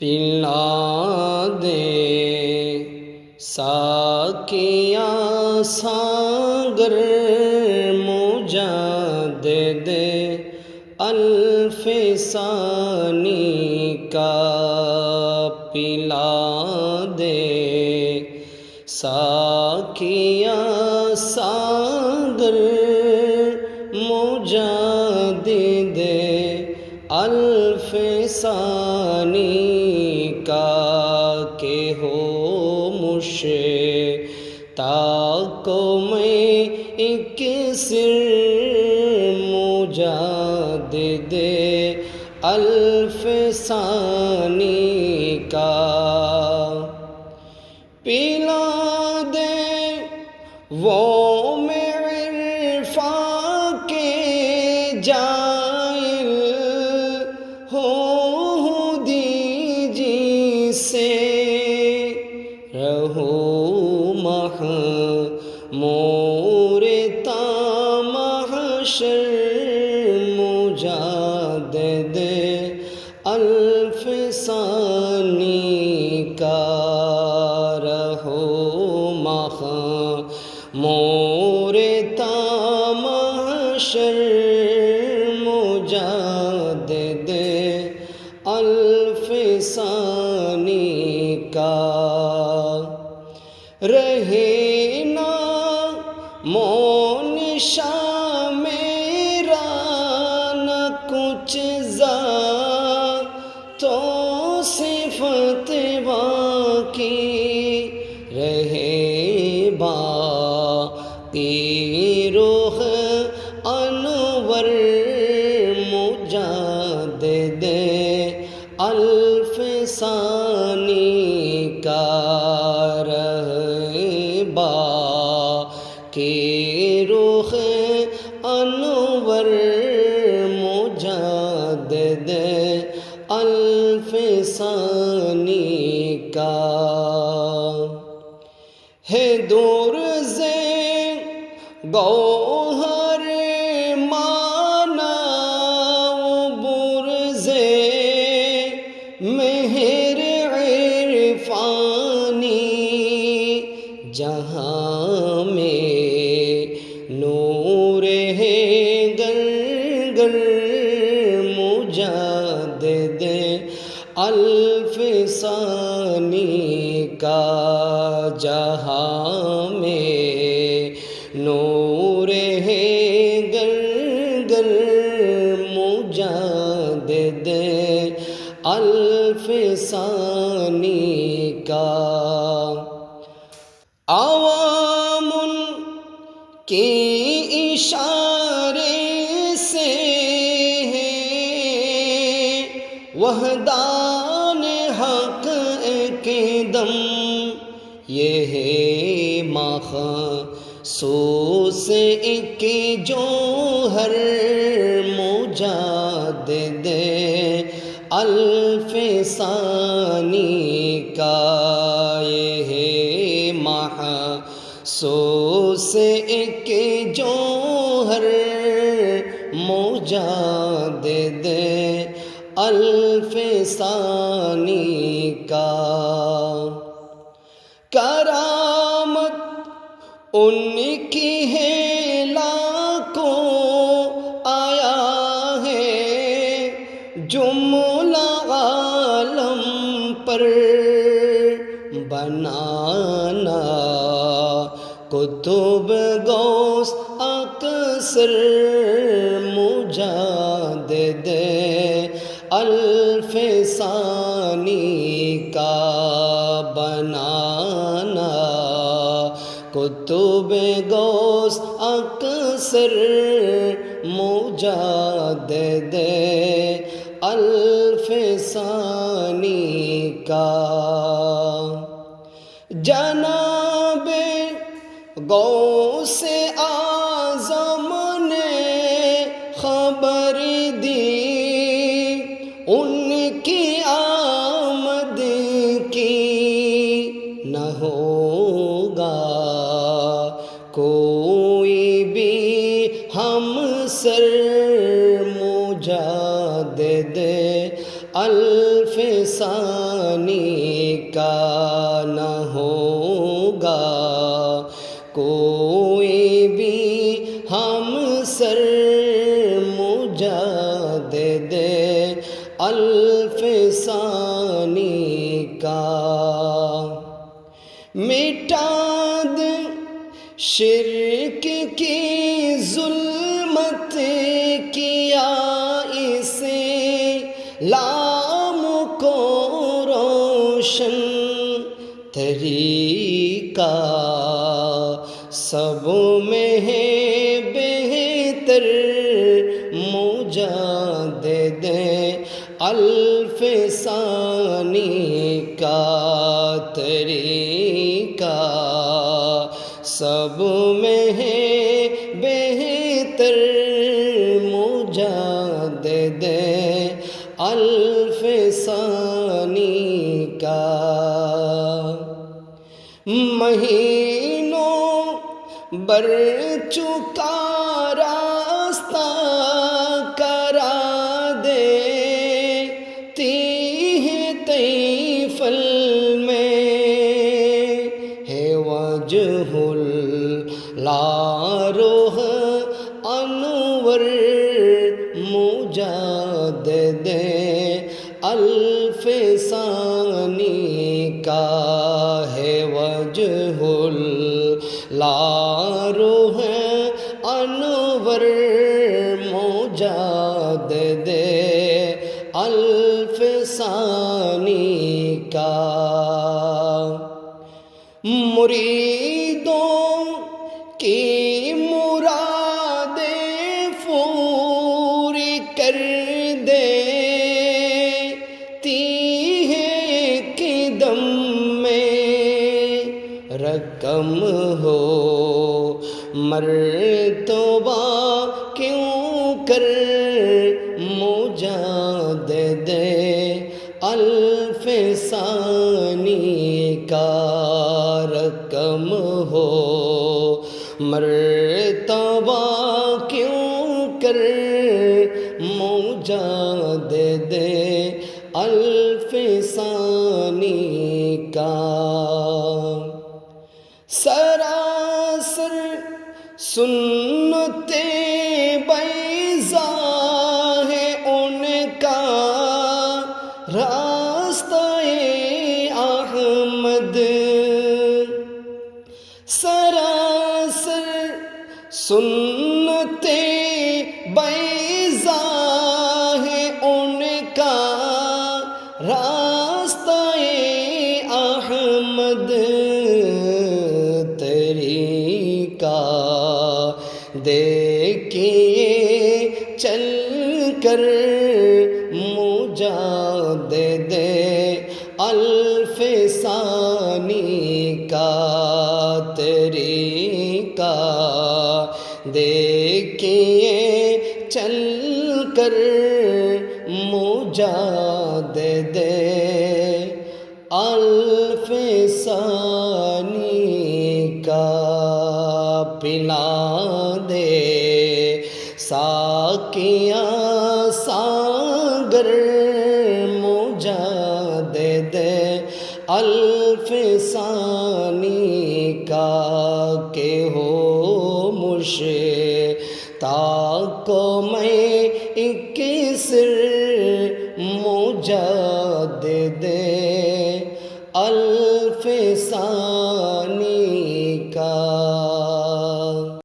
پلا دے ساقیاں ساگر مجدد الف ثانی کا پلا دے ساقیاں ساگر مجدد الف ثانی کا کہ ہو مشتاق میں ایک سر مجدد الف ثانی کا پلا دے وہ میں عرفاں کے جائل ہو دیجی سے رہو محمور تا محشر مجدد الف ثانی کا رہو محمور تا محشر مجدد الف ثانی کا رہے نا مونشا میرا نہ کچھ تو صفت باقی رہے باقی روح انور مجدد الف ثانی کا رہے باقی روح انور مجدد الف ثانی کا ہے دور سے گوہر مانا وہ برزے مہر عرفانی جہاں میں نور ہے گر گر مجدد الف ثانی کا جہاں میں نور ہے گر گر مجدد الف ثانی کا عوام کے اشارے سے ہے وحدان حق کے دم یہ ہے مخصوص ایک جوہر مجدد الف ثانی کا یہ ہے مخصوص ایک جوہر مجدد الف ثانی کا کرامت ان کی ہے لاکھوں آیا ہے جملہ عالم پر بنانا کتب غوث اکثر مجدد الف ثانی کا بنانا کتب غوث اکثر مجدد الف ثانی کا جناب غوث اعظم نے خبر دی ان کی آمد کی نہ ہوگا کوئی بھی ہم سر مجدد الف سال کا نہ ہوگا کوئی بھی ہم سر مجدد الف ثانی کا مٹا دے شرک کی ظلمت کیا اسے لام کو روشن طریقہ سب میں ہے بہتر مجدد الف ثانی کا طریقہ سب میں ہے بہتر مجدد الف ثانی کا مہینوں بر چکا راستہ کرا دیتی ہے طیفل میں ہے وجہ اللاروح انور مجدد الف ثانی کا ہے وجہ اللاروح انور مجدد الف ثانی کا مریدوں کی مرادیں پوری کر دیتی ہے ایک دم میں رقم ہو مرتبہ کیوں کر مجدد الف ثانی کا رقم ہو مرتبہ کیوں کر مجدد الف ثانی کا سراسر سنت بیضا ہے ان کا راستہ احمد سراسر سنت بیضا ہے ان کا راستہ احمد طریقہ دیکھیے چل کر مجدد الف ثانی کا طریقہ دیکھیے چل کر مجدد الف ثانی کا پلا دے ساقیاں ساگر مجدد الف ثانی کا کہ ہو مشتاق میں ایک سر مجدد الف ثانی کا